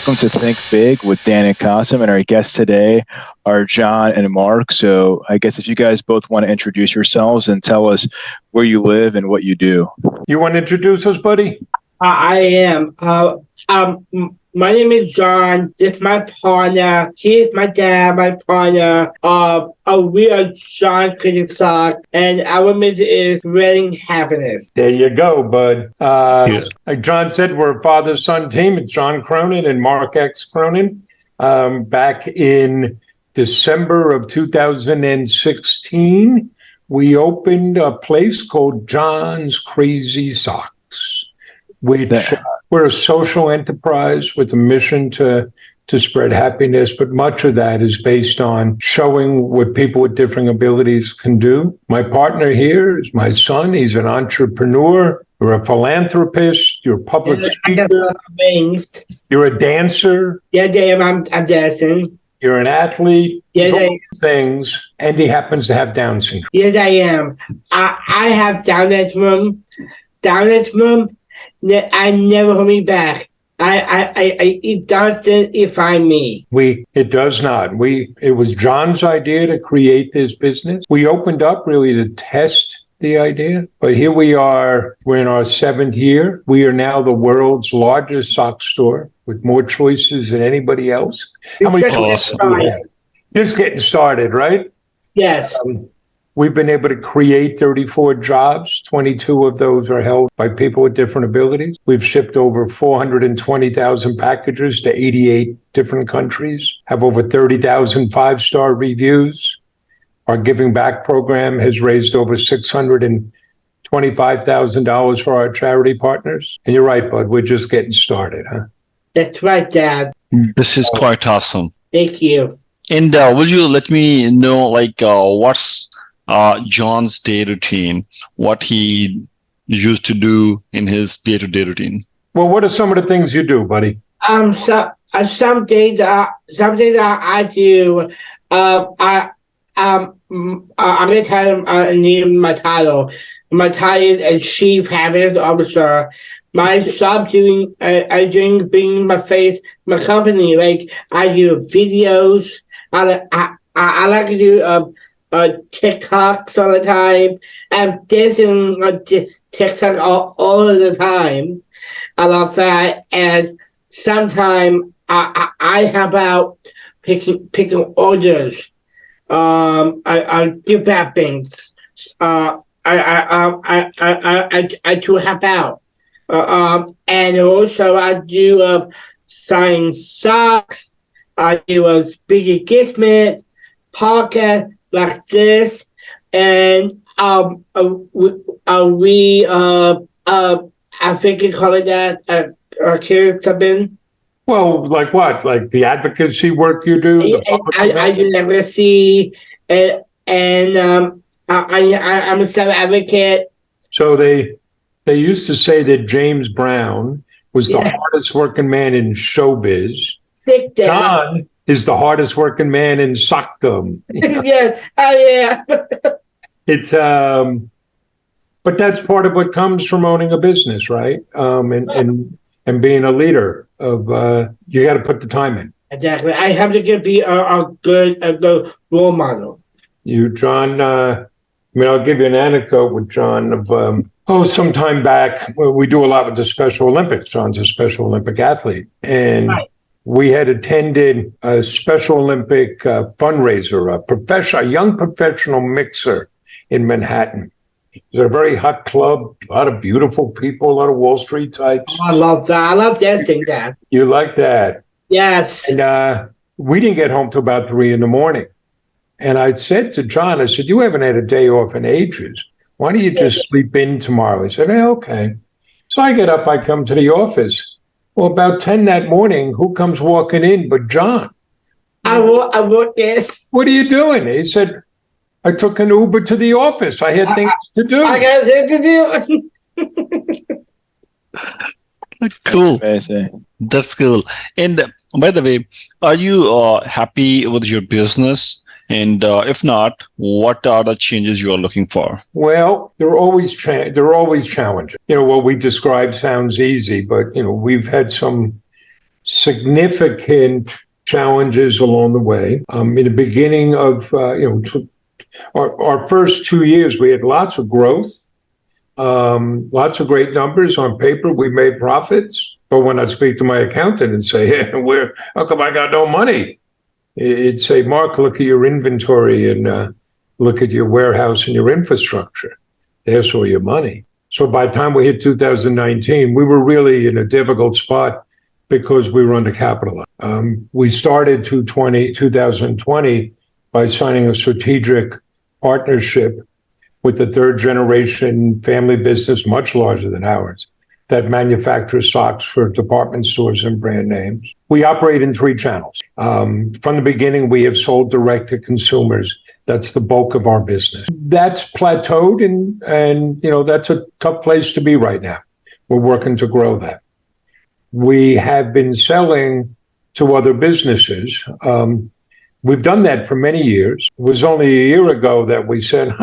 Welcome to Think Big with Dan and Kasim, and our guests today are John and Mark. So I guess if you guys both want to introduce yourselves and tell us where you live and what you do. You want to introduce us, buddy? I am. My name is John. This is my partner. He is my dad, my partner. We are John Cricket Sock, and our mission is spreading happiness. There you go, bud. Like John said, we're a father-son team. It's John Cronin and Mark X. Cronin. Back in December of 2016, we opened a place called John's Crazy Socks, which we're a social enterprise with a mission to spread happiness, but much of that is based on showing what people with different abilities can do. My partner here is my son. He's an entrepreneur. You're a philanthropist. You're a public speaker. You're a dancer. Yeah, I'm dancing. You're an athlete. Yes, all these things, and he happens to have Down syndrome. Yes, I am. I have Down syndrome. Down syndrome. I never hold me back. It doesn't define me. It does not. It was John's idea to create this business. We opened up really to test the idea, but here we are. We're in our 7th year. We are now the world's largest sock store with more choices than anybody else. How many choices do we have? Just getting started, right? Yes. We've been able to create 34 jobs. 22 of those are held by people with different abilities. We've shipped over 420,000 packages to 88 different countries, have over 30,000 5-star reviews. Our Giving Back program has raised over $625,000 for our charity partners. And you're right, bud, we're just getting started, huh? That's right, Dad. This is quite awesome. Thank you. And will you let me know, what's John's day routine, what he used to do in his day-to-day routine? Well, what are some of the things you do, buddy? Some days I do. I'm gonna tell him my title. My title is Chief Happiness Officer. My job I doing bringing my face, my company. Like I do videos. I like to do TikToks all the time. I'm dancing on TikTok all of the time. I love that. And sometimes I help out picking orders. I give back things. I do help out. And also I do sign socks. I do a speaker engagement, podcast like this, and we I think you call it that something. Well, like what? Like the advocacy work you do? I do advocacy, and I'm a self-advocate. So they used to say that James Brown was the hardest working man in showbiz. John is the hardest working man in sockdom. Yes, I am. It's but that's part of what comes from owning a business, right? And being a leader of you got to put the time in. Exactly. I have to be a good role model. You, John. I'll give you an anecdote with John of some time back. We do a lot with the Special Olympics. John's a Special Olympic athlete, and we had attended a Special Olympic fundraiser, a young professional mixer in Manhattan. It's a very hot club, a lot of beautiful people, a lot of Wall Street types. I love that. I love dancing, Dad. You like that? Yes. And we didn't get home till about 3 a.m. And I said to John, I said, you haven't had a day off in ages. Why don't you just sleep in tomorrow? He said, okay. So I get up, I come to the office. Well, about 10 that morning, who comes walking in but John? I work this. What are you doing? He said, I took an Uber to the office. I had things to do. I got things to do. Cool. That's cool. And by the way, are you happy with your business? And if not, what are the changes you are looking for? Well, they're always challenging. What we described sounds easy, but we've had some significant challenges along the way. In the beginning of our first 2 years, we had lots of growth, lots of great numbers on paper. We made profits. But when I speak to my accountant and say, "Hey, how come I got no money?" It'd say, "Mark, look at your inventory and look at your warehouse and your infrastructure. There's all your money." So by the time we hit 2019, we were really in a difficult spot because we were undercapitalized. We started 2020 by signing a strategic partnership with the third generation family business, much larger than ours, that manufactures socks for department stores and brand names. We operate in 3 channels. From the beginning, we have sold direct to consumers. That's the bulk of our business. That's plateaued, and that's a tough place to be right now. We're working to grow that. We have been selling to other businesses. We've done that for many years. It was only a year ago that we said,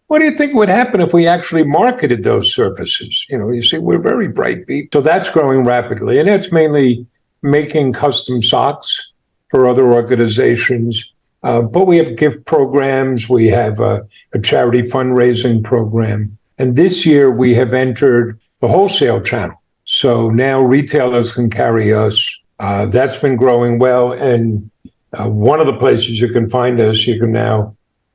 what do you think would happen if we actually marketed those services? You see, we're very bright people. So that's growing rapidly. And that's mainly making custom socks for other organizations. But we have gift programs. We have a charity fundraising program. And this year we have entered the wholesale channel. So now retailers can carry us. That's been growing well. And one of the places you can find us, you can now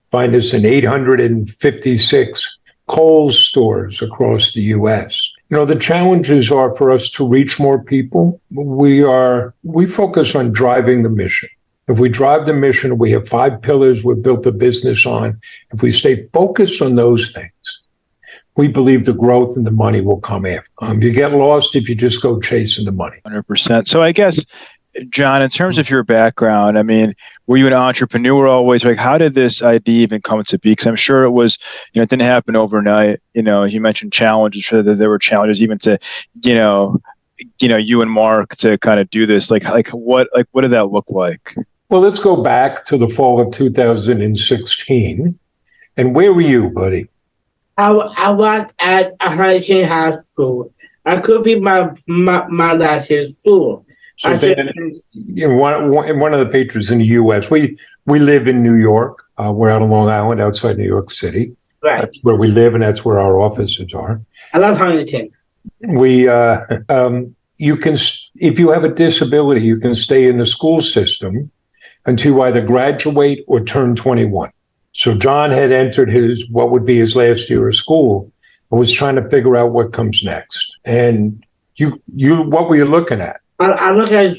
find us in 856 Kohl's stores across the U.S. The challenges are for us to reach more people. We focus on driving the mission. If we drive the mission, we have 5 pillars we've built the business on. If we stay focused on those things, we believe the growth and the money will come after. You get lost if you just go chasing the money. 100%. So I guess, John, in terms of your background, I mean, were you an entrepreneur always? Like, how did this idea even come to be? Because I'm sure it was, it didn't happen overnight. You mentioned challenges. Sure that there were challenges even to, you and Mark to kind of do this. Like what did that look like? Well, let's go back to the fall of 2016. And where were you, buddy? I was at a Huntington High School. I could be my last year school. So then, one of the patrons in the U.S. We live in New York. We're out on Long Island, outside New York City. Right. That's where we live, and that's where our offices are. I love Huntington. You can, if you have a disability, you can stay in the school system until you either graduate or turn 21. So John had entered what would be his last year of school and was trying to figure out what comes next. And what were you looking at? I look at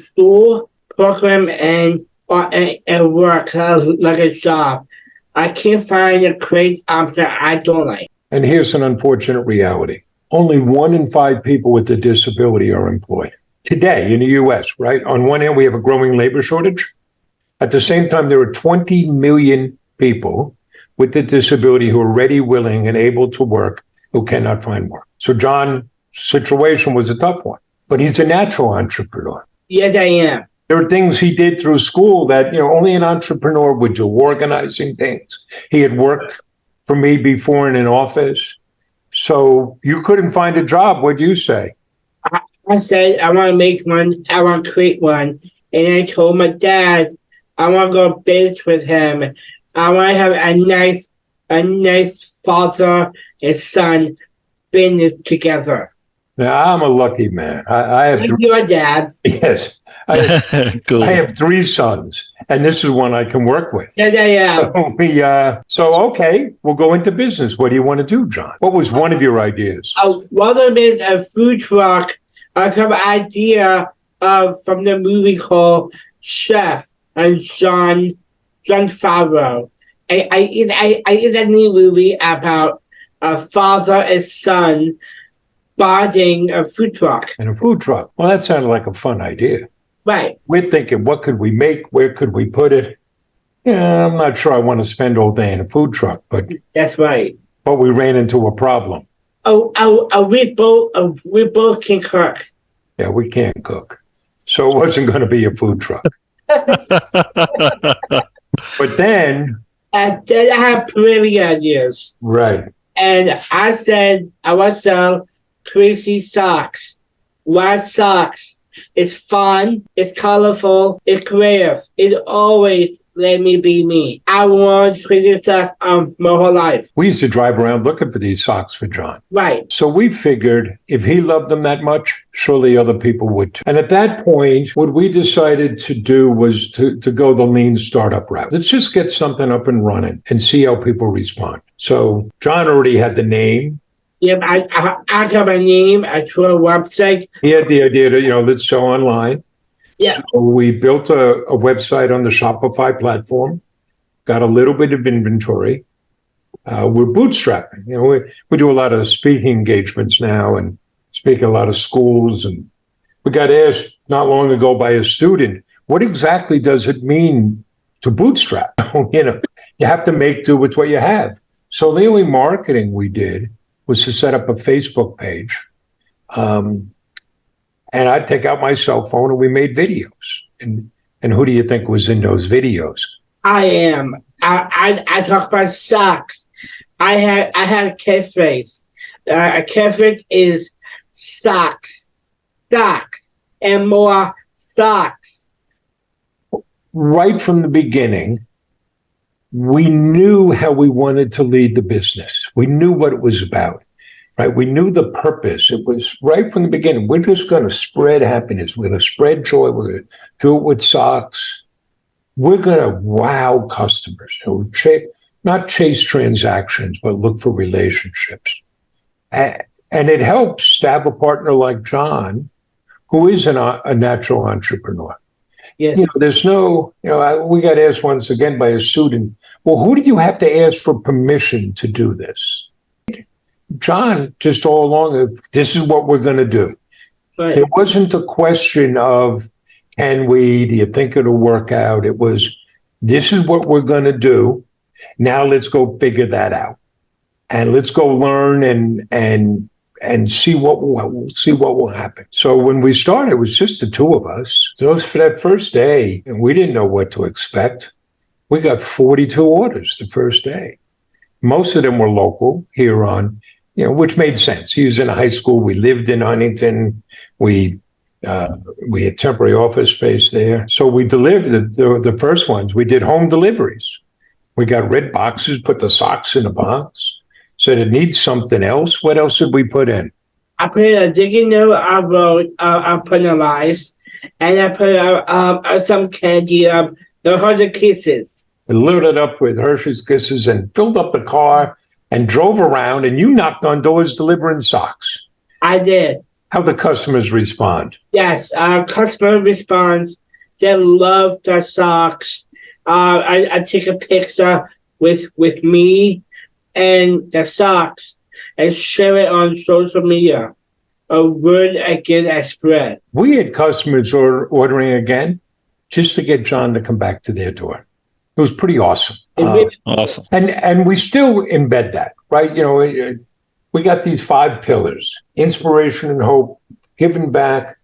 school program and work like a job. I can't find a great option I don't like. And here's an unfortunate reality. Only 1 in 5 people with a disability are employed. Today in the U.S., right? On one hand, we have a growing labor shortage. At the same time, there are 20 million people with a disability who are ready, willing, and able to work who cannot find work. So John's situation was a tough one. But he's a natural entrepreneur. Yes, I am. There are things he did through school that, only an entrepreneur would do, organizing things. He had worked for me before in an office. So you couldn't find a job. What'd you say? I said, I want to make one. I want to create one. And I told my dad, I want to go business with him. I want to have a nice father and son business together. Now, I'm a lucky man. I have your dad. Yes. Cool. I have 3 sons, and this is one I can work with. Yeah. So, okay, we'll go into business. What do you want to do, John? What was one of your ideas? One of them is a food truck. I have an idea from the movie called Chef and John Favreau. It's a new movie about a father and son buying a food truck. And a food truck. Well, that sounded like a fun idea. Right. We're thinking, what could we make? Where could we put it? Yeah, I'm not sure I want to spend all day in a food truck, but that's right. But we ran into a problem. We both can cook. Yeah, we can't cook. So it wasn't going to be a food truck. But then... And then I had plenty of ideas. Right. And I said, I want to sell crazy socks. White socks. It's fun. It's colorful. It's creative. It always let me be me. I wanted crazy socks my whole life. We used to drive around looking for these socks for John. Right. So we figured if he loved them that much, surely other people would too. And at that point, what we decided to do was to go the lean startup route. Let's just get something up and running and see how people respond. So John already had the name. Yep, I got my name. I drew a website. He had the idea to, let's sell online. Yeah. So we built a website on the Shopify platform, got a little bit of inventory. We're bootstrapping. We do a lot of speaking engagements now and speak at a lot of schools. And we got asked not long ago by a student, what exactly does it mean to bootstrap? You have to make do with what you have. So the only marketing we did was to set up a Facebook page. And I'd take out my cell phone and we made videos. And who do you think was in those videos? I am. I talk about socks. I have a catchphrase. A catchphrase is socks, and more socks. Right from the beginning, we knew how we wanted to lead the business. We knew what it was about. Right? We knew the purpose. It was right from the beginning. We're just going to spread happiness. We're going to spread joy. We're going to do it with socks. We're going to wow customers. Not chase transactions, but look for relationships. And it helps to have a partner like John, who is a natural entrepreneur. Yes. There's no, we got asked once again by a student, well, who did you have to ask for permission to do this? John, just all along, this is what we're going to do. Right. It wasn't a question of, do you think it'll work out? It was, this is what we're going to do. Now let's go figure that out. And let's go learn and see what will happen. So when we started, it was just the two of us. So for that first day, and we didn't know what to expect. We got 42 orders the first day. Most of them were local here on, which made sense. He was in high school. We lived in Huntington. We had temporary office space there. So we delivered the first ones. We did home deliveries. We got red boxes, put the socks in a box. Said it needs something else. What else did we put in? I put a digging note. I wrote penalized, and I put some candy. The 100 Kisses. We loaded up with Hershey's Kisses and filled up the car and drove around, and you knocked on doors delivering socks. I did. How the customers respond? Yes, customer response. They love the socks. I take a picture with me and the socks and share it on social media. A word again I spread. We had customers ordering again just to get John to come back to their door. It was pretty awesome. Awesome. And we still embed that, right? We got these 5 pillars: inspiration and hope, giving back,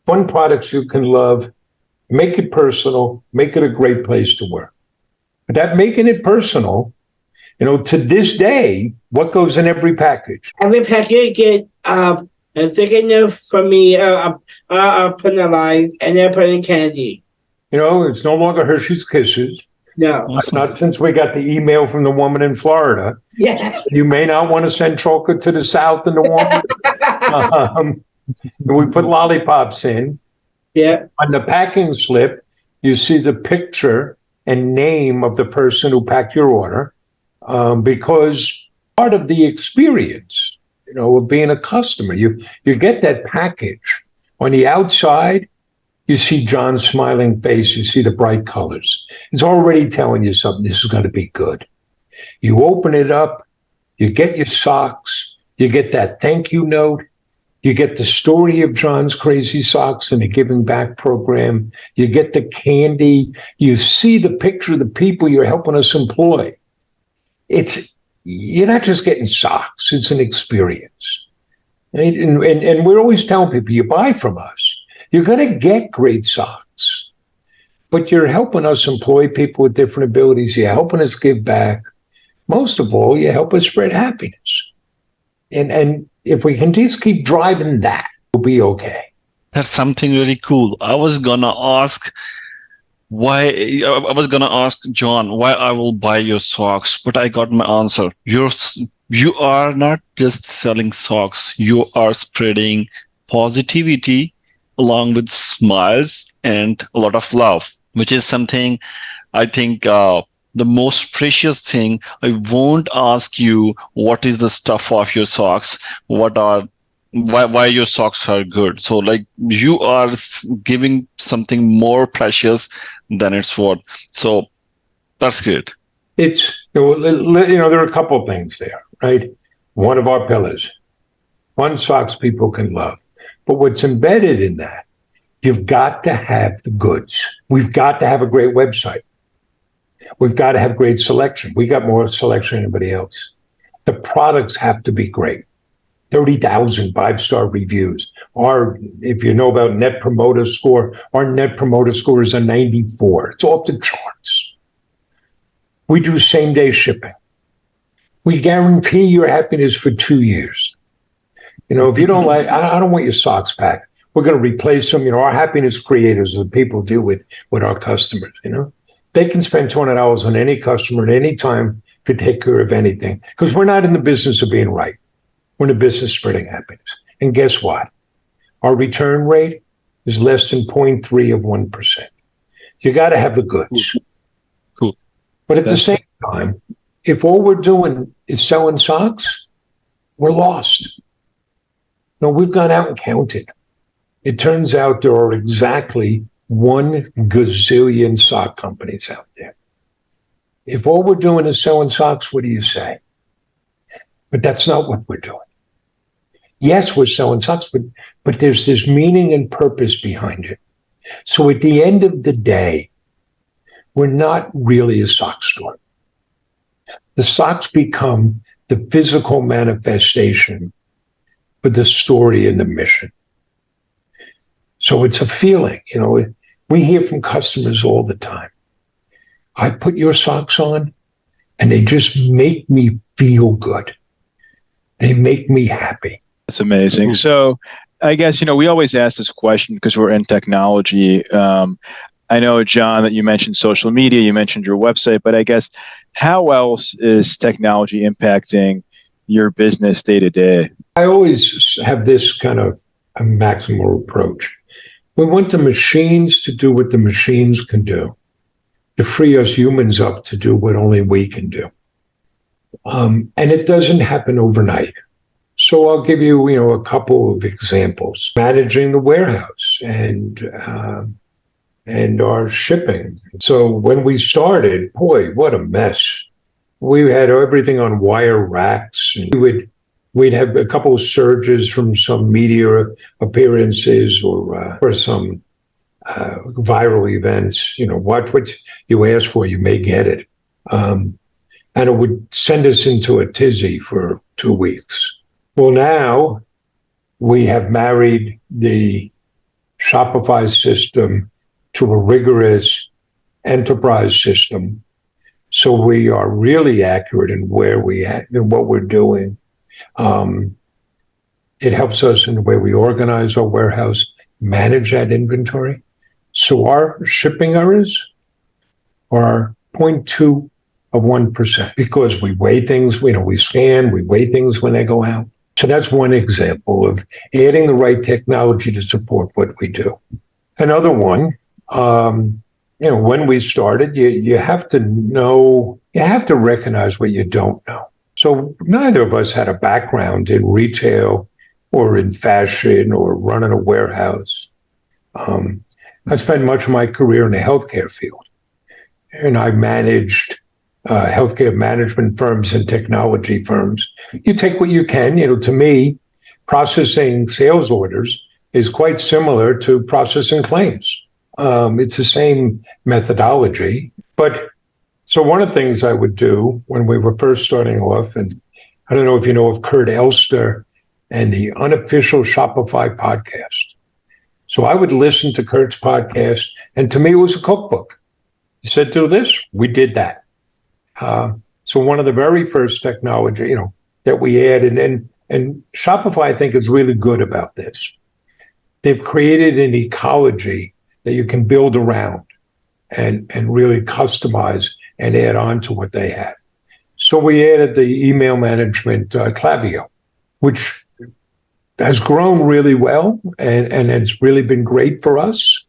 fun products you can love, make it personal, make it a great place to work. But that making it personal, to this day, what goes in every package? Every package get a ticket note from me, penalized, and they're putting candy. It's no longer Hershey's Kisses. No. Awesome. Not since we got the email from the woman in Florida. Yeah. You may not want to send chocolate to the south and the warm. We put lollipops in. Yeah. On the packing slip, you see the picture and name of the person who packed your order, because part of the experience, of being a customer, you get that package. On the outside, you see John's smiling face. You see the bright colors. It's already telling you something. This is going to be good. You open it up. You get your socks. You get that thank you note. You get the story of John's Crazy Socks and the Giving Back program. You get the candy. You see the picture of the people you're helping us employ. You're not just getting socks. It's an experience. Right? And we're always telling people, you buy from us, you're going to get great socks. But you're helping us employ people with different abilities. You're helping us give back. Most of all, you help us spread happiness. And if we can just keep driving that, we'll be okay. That's something really cool. I was gonna ask John why I will buy your socks, but I got my answer. You are not just selling socks, you are spreading positivity along with smiles and a lot of love, which is something I think the most precious thing. I won't ask you what is the stuff of your socks, why your socks are good. So like you are giving something more precious than it's worth. So that's great. It's, there are a couple of things there, right? One of our pillars, fun socks people can love. But what's embedded in that, you've got to have the goods. We've got to have a great website. We've got to have great selection. We got more selection than anybody else. The products have to be great. 30,000 5-star reviews. If you know about Net Promoter Score, our Net Promoter Score is a 94. It's off the charts. We do same-day shipping. We guarantee your happiness for 2 years. If you don't like, I don't want your socks back. We're going to replace them. Our happiness creators are the people who deal with our customers. They can spend $200 on any customer at any time to take care of anything, because we're not in the business of being right. We're in the business of spreading happiness. And guess what? Our return rate is less than 0.3 of 1%. You got to have the goods. Cool. But at the same time, if all we're doing is selling socks, we're lost. No, we've gone out and counted. It turns out there are exactly 1 gazillion sock companies out there. If all we're doing is selling socks, what do you say? But that's not what we're doing. Yes, we're selling socks, but there's this meaning and purpose behind it. So at the end of the day, we're not really a sock store. The socks become the physical manifestation for the story and the mission. So it's a feeling, we hear from customers all the time. I put your socks on and they just make me feel good. They make me happy. That's amazing. So I guess, we always ask this question because we're in technology. I know, John, that you mentioned social media, you mentioned your website, but I guess how else is technology impacting your business day to day? I always have this kind of a maximal approach. We want the machines to do what the machines can do, to free us humans up to do what only we can do. And it doesn't happen overnight. So I'll give you, a couple of examples. Managing the warehouse and our shipping. So when we started, boy, what a mess. We had everything on wire racks. And we'd have a couple of surges from some media appearances or some viral events. Watch what you ask for, you may get it. And it would send us into a tizzy for 2 weeks. Well, now we have married the Shopify system to a rigorous enterprise system. So we are really accurate in where we at and what we're doing. It helps us in the way we organize our warehouse, manage that inventory. So our shipping errors are 0.2 of 1% because we weigh things, we scan, we weigh things when they go out. So that's one example of adding the right technology to support what we do. Another one, when we started, you have to know, you have to recognize what you don't know. So neither of us had a background in retail or in fashion or running a warehouse. I spent much of my career in the healthcare field, and I managed healthcare management firms and technology firms. You take what you can. To me, processing sales orders is quite similar to processing claims. It's the same methodology. But so one of the things I would do when we were first starting off, and I don't know if you know of Kurt Elster and the Unofficial Shopify podcast. So I would listen to Kurt's podcast, and to me, it was a cookbook. He said, do this, we did that. So one of the very first technology, that we added, and Shopify, I think, is really good about this. they've created an ecology that you can build around and really customize and add on to what they have. So we added the email management Klaviyo, which has grown really well and it's really been great for us.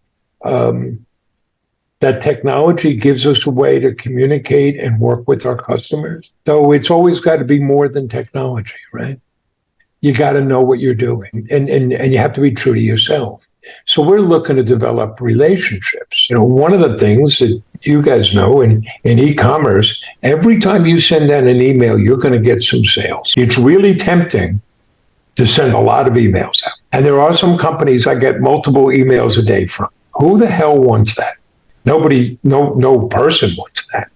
That technology gives us a way to communicate and work with our customers, though it's always got to be more than technology, right? You got to know what you're doing and you have to be true to yourself. So we're looking to develop relationships. You know, one of the things that you guys know in e-commerce, every time you send out an email, you're going to get some sales. It's really tempting to send a lot of emails out. And there are some companies I get multiple emails a day from. Who the hell wants that? Nobody, no person wants that.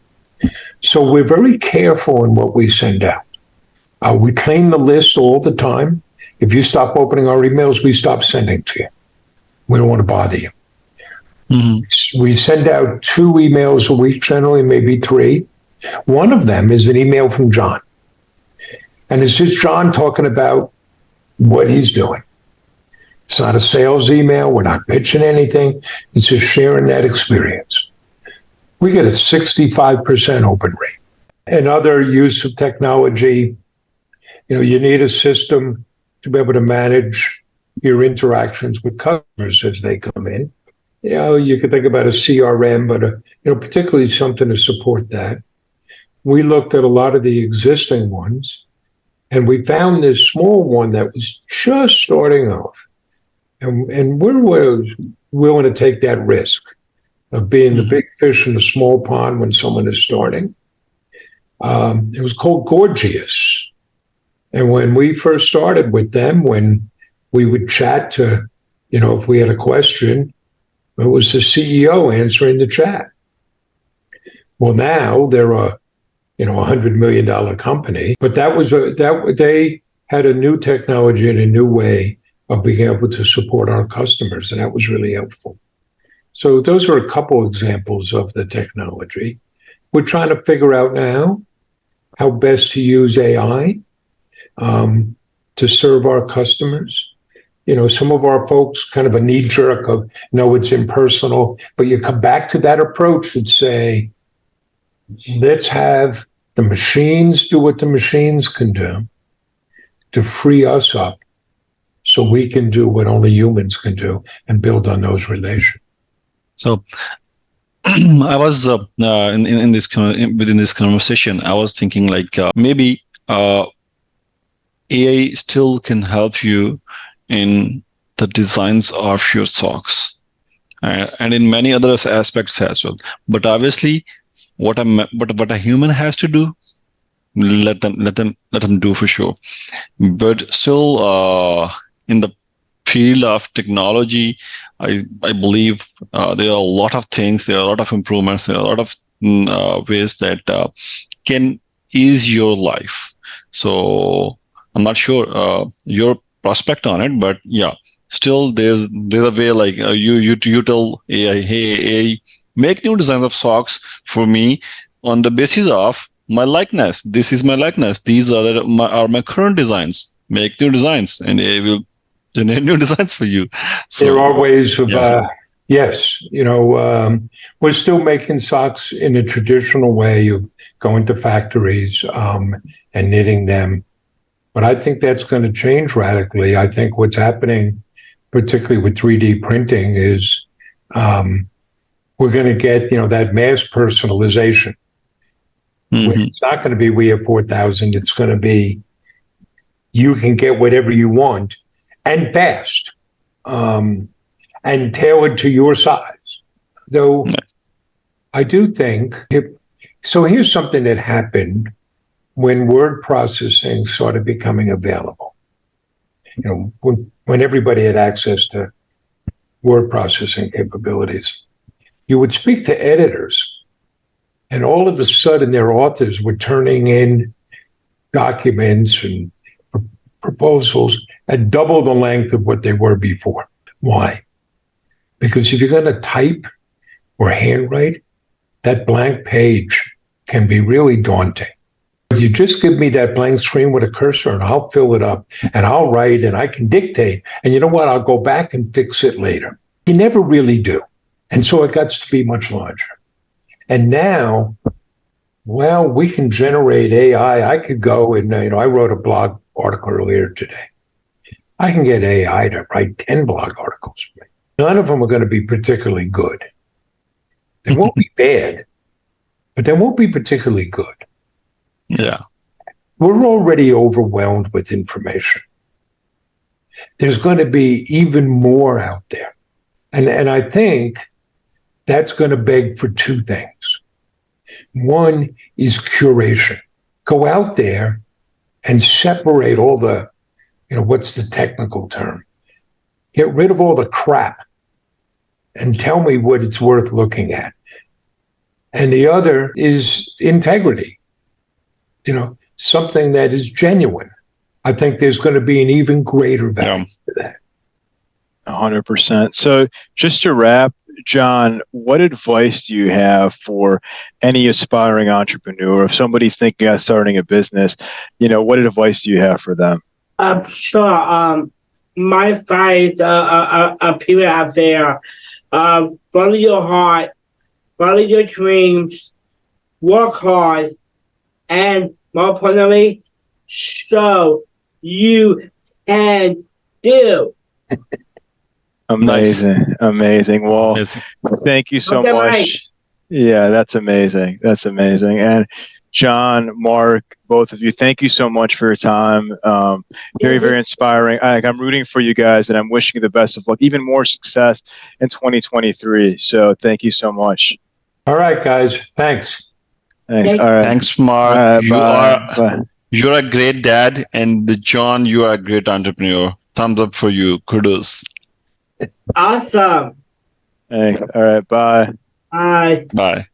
So we're very careful in what we send out. We clean the list all the time. If you stop opening our emails, we stop sending to you. We don't want to bother you. Mm-hmm. We send out 2 emails a week, generally, maybe 3. One of them is an email from John. And it's just John talking about what he's doing. It's not a sales email. We're not pitching anything. It's just sharing that experience. We get a 65% open rate. Another use of technology, you know, you need a system to be able to manage your interactions with customers as they come in. You know, you could think about a CRM, but particularly something to support that. We looked at a lot of the existing ones, and we found this small one that was just starting off. And we're willing to take that risk of being the big fish in the small pond when someone is starting. It was called Gorgias. And when we first started with them, when we would chat to, if we had a question, it was the CEO answering the chat. Well, now they're a $100 million company, but they had a new technology and a new way of being able to support our customers, and that was really helpful. So those are a couple examples of the technology. We're trying to figure out now how best to use AI to serve our customers. Some of our folks kind of a knee jerk of, no, it's impersonal, but you come back to that approach and say, let's have the machines do what the machines can do to free us up so we can do what only humans can do and build on those relations. So I was within this conversation, I was thinking maybe AI still can help you in the designs of your socks and in many other aspects as well. But obviously, what a human has to do, let them do for sure. But still, in the field of technology, I believe there are a lot of things, there are a lot of improvements, there are a lot of ways that can ease your life. So I'm not sure your prospect on it, but yeah, still there's a way you tell AI, hey, AI, make new designs of socks for me on the basis of my likeness. This is my likeness. These are my current designs. Make new designs, and AI will generate new designs for you. So there are ways of yes, we're still making socks in a traditional way of going to factories and knitting them. But I think that's going to change radically. I think what's happening, particularly with 3D printing, is we're going to get, that mass personalization. Mm-hmm. It's not going to be we have 4,000. It's going to be you can get whatever you want and fast and tailored to your size. Though I do think, so here's something that happened when word processing started becoming available. When everybody had access to word processing capabilities, you would speak to editors, and all of a sudden their authors were turning in documents and proposals at double the length of what they were before. Why? Because if you're going to type or handwrite, that blank page can be really daunting. You just give me that blank screen with a cursor and I'll fill it up and I'll write and I can dictate. And you know what? I'll go back and fix it later. You never really do. And so it got to be much larger. And now, well, we can generate AI. I could go and, I wrote a blog article earlier today. I can get AI to write 10 blog articles for me. None of them are going to be particularly good. They won't be bad, but they won't be particularly good. Yeah. We're already overwhelmed with information. There's going to be even more out there. And I think that's going to beg for two things. One is curation. Go out there and separate all the, what's the technical term? Get rid of all the crap and tell me what it's worth looking at. And the other is integrity, something that is genuine. I think there's going to be an even greater value to that. 100%. So just to wrap, John, what advice do you have for any aspiring entrepreneur? If somebody's thinking of starting a business, what advice do you have for them? Sure. My advice, people out there, follow your heart, follow your dreams, work hard, and more importantly, show you can do. Amazing. Amazing. Well, thank you so Okay, much. Mike. Yeah, that's amazing. That's amazing. And John, Mark, both of you, thank you so much for your time. Very, very inspiring. I'm rooting for you guys, and I'm wishing you the best of luck, even more success in 2023. So thank you so much. All right, guys. Thanks. Thanks. Thank- All right. Thanks, Mark. All right, bye. You're a great dad, and John, you are a great entrepreneur. Thumbs up for you. Kudos. Awesome. Thanks. All right. Bye. Bye. Bye.